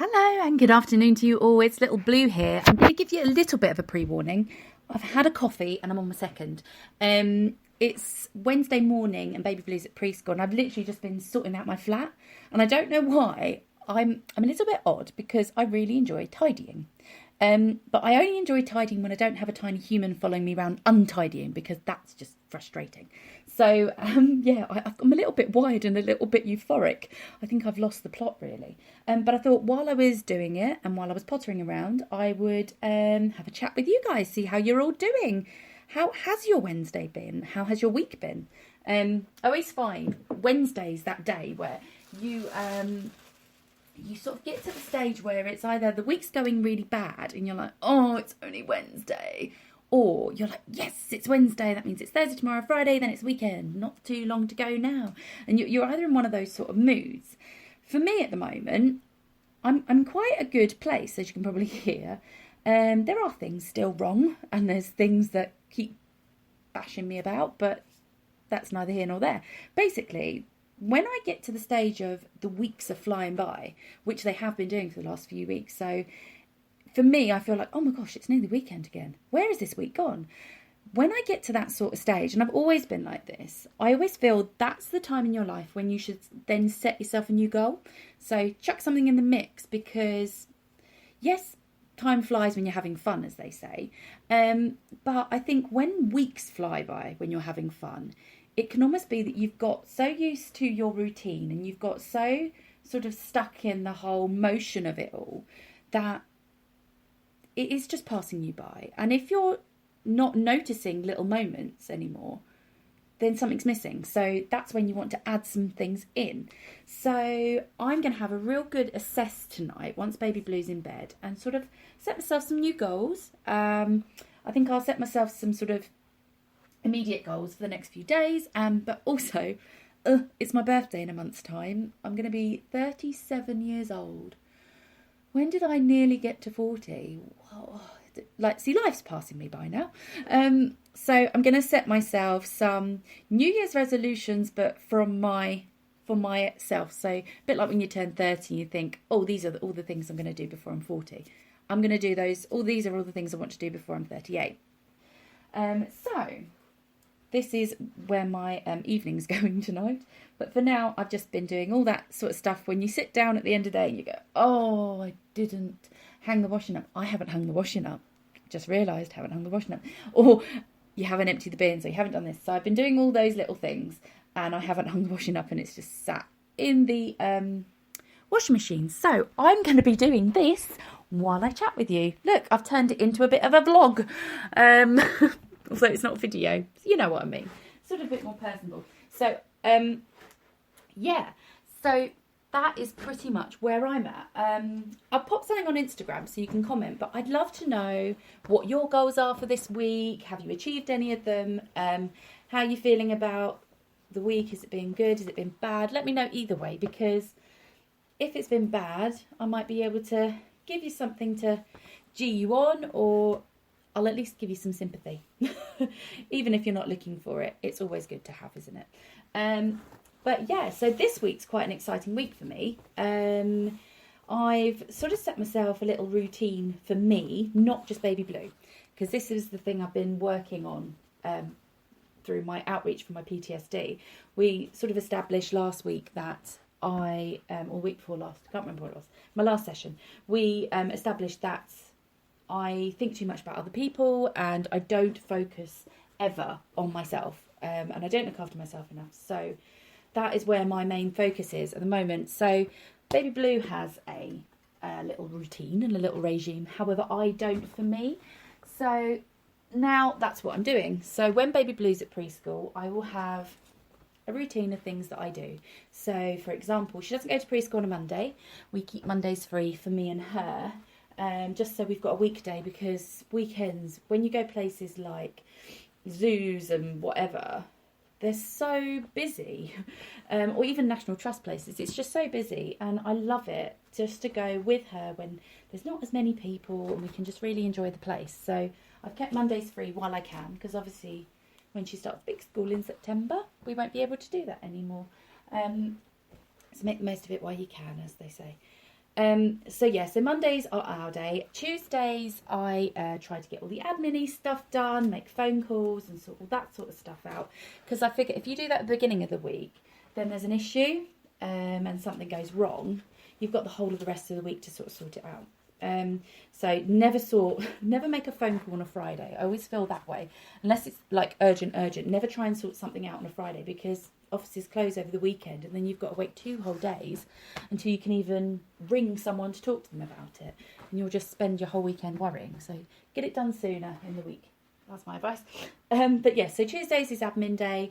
Hello and good afternoon to you all. It's Little Blue here. I'm going to give you a little bit of a pre-warning. I've had a coffee and I'm on my second. It's Wednesday morning and Baby Blue's at preschool and I've literally just been sorting out my flat. And I don't know why. I'm a little bit odd because I really enjoy tidying. But I only enjoy tidying when I don't have a tiny human following me around untidying because that's just frustrating. So, I'm a little bit wired and a little bit euphoric. I think I've lost the plot, really. But I thought while I was doing it and while I was pottering around, I would have a chat with you guys, see how you're all doing. How has your Wednesday been? How has your week been? I always find Wednesday's that day where you sort of get to the stage where it's either the week's going really bad and you're like, oh, it's only Wednesday. Or you're like, yes, it's Wednesday. That means it's Thursday, tomorrow, Friday, then it's weekend. Not too long to go now. And you're either in one of those sort of moods. For me at the moment, I'm quite a good place, as you can probably hear. There are things still wrong and there's things that keep bashing me about, but that's neither here nor there. Basically, when I get to the stage of the weeks are flying by, which they have been doing for the last few weeks, so for me, I feel like, oh my gosh, it's nearly weekend again. Where is this week gone? When I get to that sort of stage, and I've always been like this, I always feel that's the time in your life when you should then set yourself a new goal. So chuck something in the mix because, yes, time flies when you're having fun, as they say. But I think when weeks fly by when you're having fun, it can almost be that you've got so used to your routine and you've got so sort of stuck in the whole motion of it all that it is just passing you by. And if you're not noticing little moments anymore, then something's missing. So that's when you want to add some things in. So I'm going to have a real good assess tonight once Baby Blue's in bed and sort of set myself some new goals. I think I'll set myself some sort of immediate goals for the next few days. But also, it's my birthday in a month's time. I'm going to be 37 years old. When did I nearly get to 40? Life's passing me by now. So I'm going to set myself some New Year's resolutions, but for myself. So a bit like when you turn 30, you think, oh, these are all the things I'm going to do before I'm 40. I'm going to do those. These are all the things I want to do before I'm 38. So this is where my evening's going tonight. But for now, I've just been doing all that sort of stuff. When you sit down at the end of the day and you go, oh, I didn't hang the washing up. I haven't hung the washing up. Just realised, haven't hung the washing up. Or you haven't emptied the bins, or you haven't done this. So I've been doing all those little things and I haven't hung the washing up and it's just sat in the washing machine. So I'm going to be doing this while I chat with you. Look, I've turned it into a bit of a vlog. Although it's not video. You know what I mean. Sort of a bit more personal. So, so that is pretty much where I'm at. I'll pop something on Instagram so you can comment, but I'd love to know what your goals are for this week. Have you achieved any of them? How are you feeling about the week? Is it been good? Has it been bad? Let me know either way, because if it's been bad, I might be able to give you something to gee you on, or I'll at least give you some sympathy. Even if you're not looking for it, it's always good to have, isn't it? But yeah, so this week's quite an exciting week for me. I've sort of set myself a little routine for me, not just Baby Blue, because this is the thing I've been working on through my outreach for my PTSD. We sort of established last week that or week before last, I can't remember what it was, my last session, we established that I think too much about other people and I don't focus ever on myself, and I don't look after myself enough. So that is where my main focus is at the moment. So Baby Blue has a little routine and a little regime. However, I don't for me. So now that's what I'm doing. So when Baby Blue's at preschool, I will have a routine of things that I do. So for example, she doesn't go to preschool on a Monday. We keep Mondays free for me and her. Just so we've got a weekday, because weekends, when you go places like zoos and whatever, they're so busy, or even National Trust places, it's just so busy, and I love it just to go with her when there's not as many people and we can just really enjoy the place. So I've kept Mondays free while I can, because obviously when she starts big school in September, we won't be able to do that anymore. So make the most of it while you can, as they say. So Mondays are our day. Tuesdays, I try to get all the admin-y stuff done, make phone calls and sort all that sort of stuff out. Because I figure if you do that at the beginning of the week, then there's an issue and something goes wrong. You've got the whole of the rest of the week to sort of sort it out. So never make a phone call on a Friday. I always feel that way. Unless it's like urgent. Never try and sort something out on a Friday, because offices close over the weekend and then you've got to wait 2 whole days until you can even ring someone to talk to them about it. And you'll just spend your whole weekend worrying. So get it done sooner in the week. That's my advice. So Tuesdays is admin day.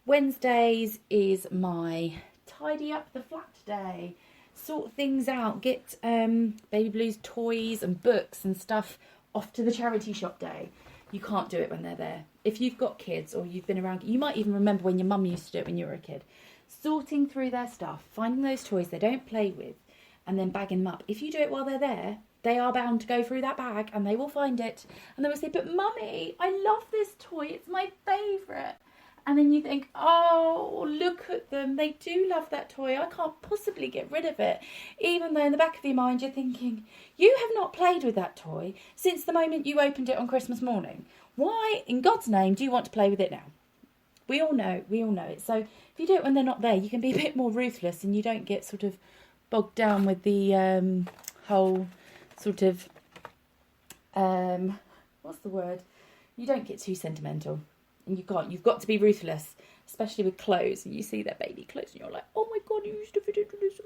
Wednesdays is my tidy up the flat day. Sort things out, get Baby Blue's toys and books and stuff off to the charity shop day. You can't do it when they're there. If you've got kids or you've been around, you might even remember when your mum used to do it when you were a kid. Sorting through their stuff, finding those toys they don't play with, and then bagging them up. If you do it while they're there, they are bound to go through that bag and they will find it. And they will say, but Mummy, I love this toy, it's my favourite. And then you think, oh, look at them. They do love that toy. I can't possibly get rid of it. Even though in the back of your mind you're thinking, you have not played with that toy since the moment you opened it on Christmas morning. Why, in God's name, do you want to play with it now? We all know it. So if you do it when they're not there, you can be a bit more ruthless and you don't get sort of bogged down with the whole sort of, what's the word? You don't get too sentimental. And you've got to be ruthless, especially with clothes. And you see their baby clothes and you're like, oh my God, you used to fit into this.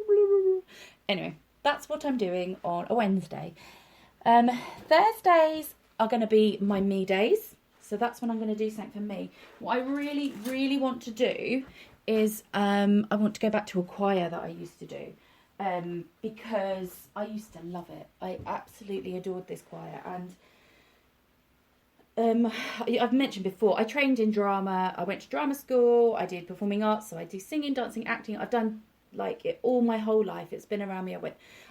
Anyway, that's what I'm doing on a Wednesday. Thursdays are going to be my me days. So that's when I'm going to do something for me. What I really, really want to do is I want to go back to a choir that I used to do. Because I used to love it. I absolutely adored this choir. And I've mentioned before, I trained in drama. I went to drama school. I did performing arts, so I do singing, dancing, acting. I've done like it all my whole life. It's been around me.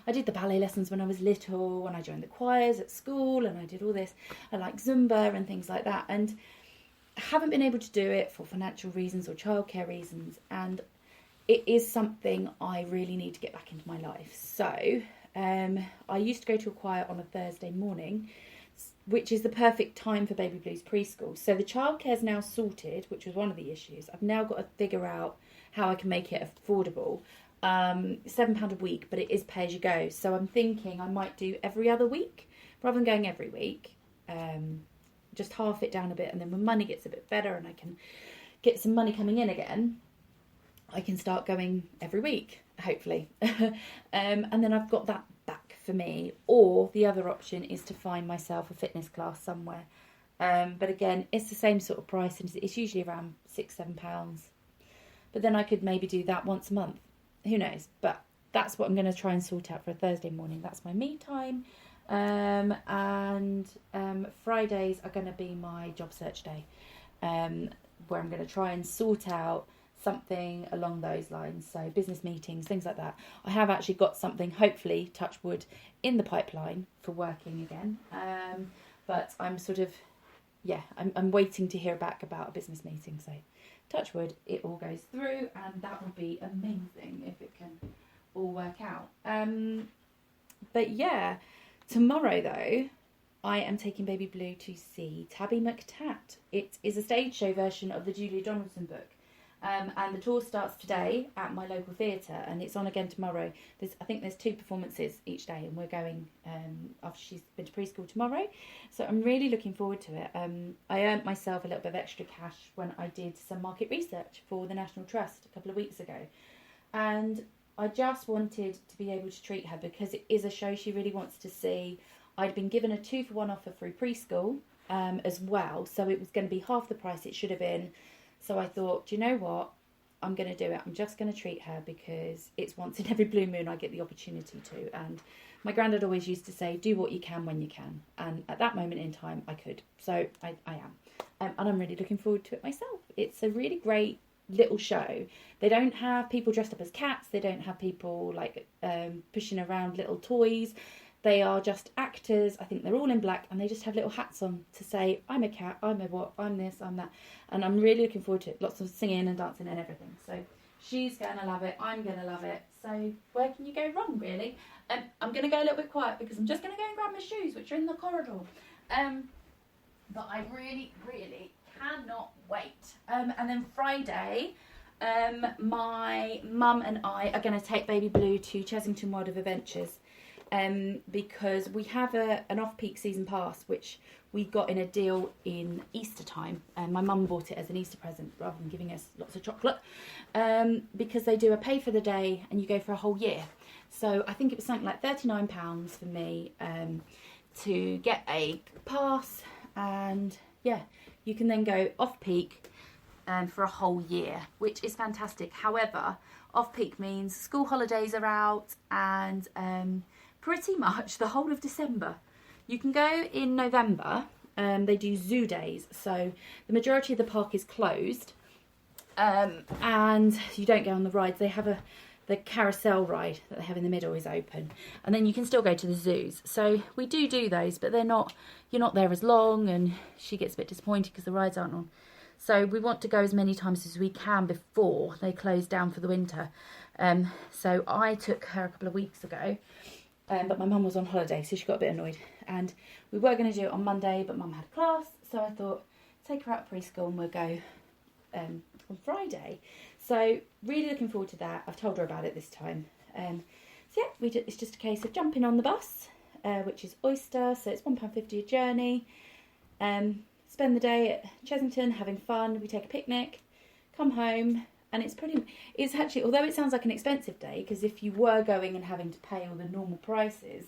I did the ballet lessons when I was little, and I joined the choirs at school, and I did all this. I like Zumba and things like that, and I haven't been able to do it for financial reasons or childcare reasons, and it is something I really need to get back into my life. So I used to go to a choir on a Thursday morning, which is the perfect time for Baby Blue's preschool. So the childcare's now sorted, which was one of the issues. I've now got to figure out how I can make it affordable. £7 a week, but it is pay as you go. So I'm thinking I might do every other week rather than going every week. Just half it down a bit, and then when money gets a bit better and I can get some money coming in again, I can start going every week, hopefully. And then I've got that back for me. Or the other option is to find myself a fitness class somewhere. But again, it's the same sort of price, and it's usually around £6-7. But then I could maybe do that once a month. Who knows? But that's what I'm going to try and sort out for a Thursday morning. That's my me time. And Fridays are going to be my job search day, where I'm going to try and sort out something along those lines. So business meetings, things like that. I have actually got something, hopefully, touch wood, in the pipeline for working again. But I'm sort of, I'm waiting to hear back about a business meeting. So touch wood, it all goes through, and that will be amazing if it can all work out. But yeah, tomorrow though, I am taking Baby Blue to see Tabby McTat. It is a stage show version of the Julia Donaldson book. And the tour starts today at my local theatre, and it's on again tomorrow. I think there's 2 performances each day, and we're going after she's been to preschool tomorrow. So I'm really looking forward to it. I earned myself a little bit of extra cash when I did some market research for the National Trust a couple of weeks ago. And I just wanted to be able to treat her because it is a show she really wants to see. I'd been given a 2-for-1 offer through preschool as well, so it was going to be half the price it should have been. So I thought, do you know what? I'm going to do it. I'm just going to treat her because it's once in every blue moon I get the opportunity to. And my granddad always used to say, do what you can when you can. And at that moment in time, I could. So I am. And I'm really looking forward to it myself. It's a really great little show. They don't have people dressed up as cats. They don't have people like pushing around little toys. They are just actors. I think they're all in black, and they just have little hats on to say, I'm a cat, I'm a what, I'm this, I'm that. And I'm really looking forward to it. Lots of singing and dancing and everything. So She's going to love it. I'm going to love it. So where can you go wrong, really? I'm going to go a little bit quiet because I'm just going to go and grab my shoes, which are in the corridor. But I really, really cannot wait. And then Friday, my mum and I are going to take baby Blue to Chesington World of Adventures. Because we have an off-peak season pass, which we got in a deal in Easter time. My mum bought it as an Easter present rather than giving us lots of chocolate, because they do a pay for the day and you go for a whole year. So I think it was something like £39 for me to get a pass, and yeah, you can then go off-peak for a whole year, which is fantastic. However, off-peak means school holidays are out and pretty much the whole of December. You can go in November. They do zoo days, so the majority of the park is closed, and you don't go on the rides. They have the carousel ride that they have in the middle is open, and then you can still go to the zoos. So we do those, but you're not there as long, and she gets a bit disappointed because the rides aren't on. So we want to go as many times as we can before they close down for the winter. So I took her a couple of weeks ago. But my mum was on holiday, so she got a bit annoyed. And we were going to do it on Monday, but mum had class. So I thought, take her out of preschool and we'll go on Friday. So really looking forward to that. I've told her about it this time. So yeah, it's just a case of jumping on the bus, which is Oyster. So it's £1.50 a journey. Spend the day at Chesington having fun. We take a picnic, come home. And it's actually, although it sounds like an expensive day, because if you were going and having to pay all the normal prices,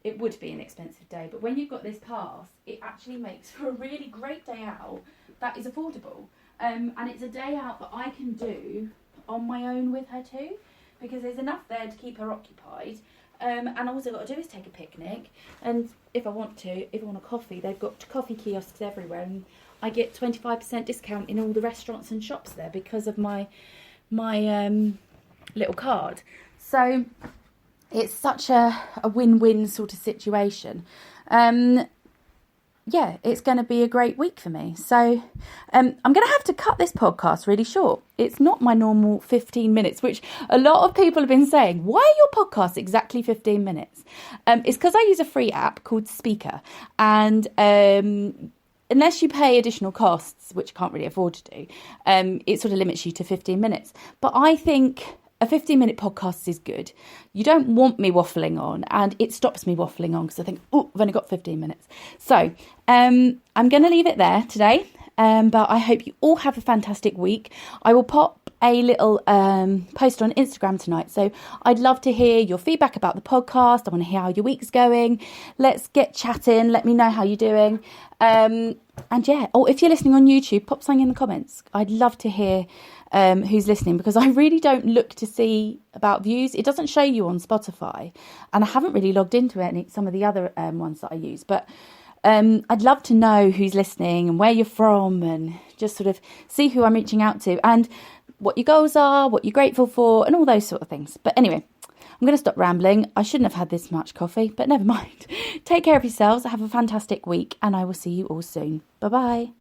it would be an expensive day. But when you've got this pass, it actually makes for a really great day out that is affordable. And it's a day out that I can do on my own with her too, because there's enough there to keep her occupied. And all I've got to do is take a picnic. And if I want a coffee, they've got coffee kiosks everywhere. And I get 25% discount in all the restaurants and shops there because of my little card. So it's such a win-win sort of situation. Yeah, it's going to be a great week for me. So I'm going to have to cut this podcast really short. It's not my normal 15 minutes, which a lot of people have been saying, why are your podcasts exactly 15 minutes? It's because I use a free app called Spreaker, and unless you pay additional costs, which I can't really afford to do, it sort of limits you to 15 minutes. But I think a 15-minute podcast is good. You don't want me waffling on, and it stops me waffling on because I think, oh, I've only got 15 minutes. So I'm going to leave it there today, but I hope you all have a fantastic week. I will pop a little post on Instagram tonight, so I'd love to hear your feedback about the podcast. I want to hear how your week's going. Let's get chatting. Let me know how you're doing. And yeah, if you're listening on YouTube, pop something in the comments. I'd love to hear who's listening, because I really don't look to see about views. It doesn't show you on Spotify, and I haven't really logged into some of the other ones that I use, but I'd love to know who's listening and where you're from, and just sort of see who I'm reaching out to and what your goals are, what you're grateful for, and all those sort of things. But anyway, I'm going to stop rambling. I shouldn't have had this much coffee, but never mind. Take care of yourselves. Have a fantastic week, and I will see you all soon. Bye-bye.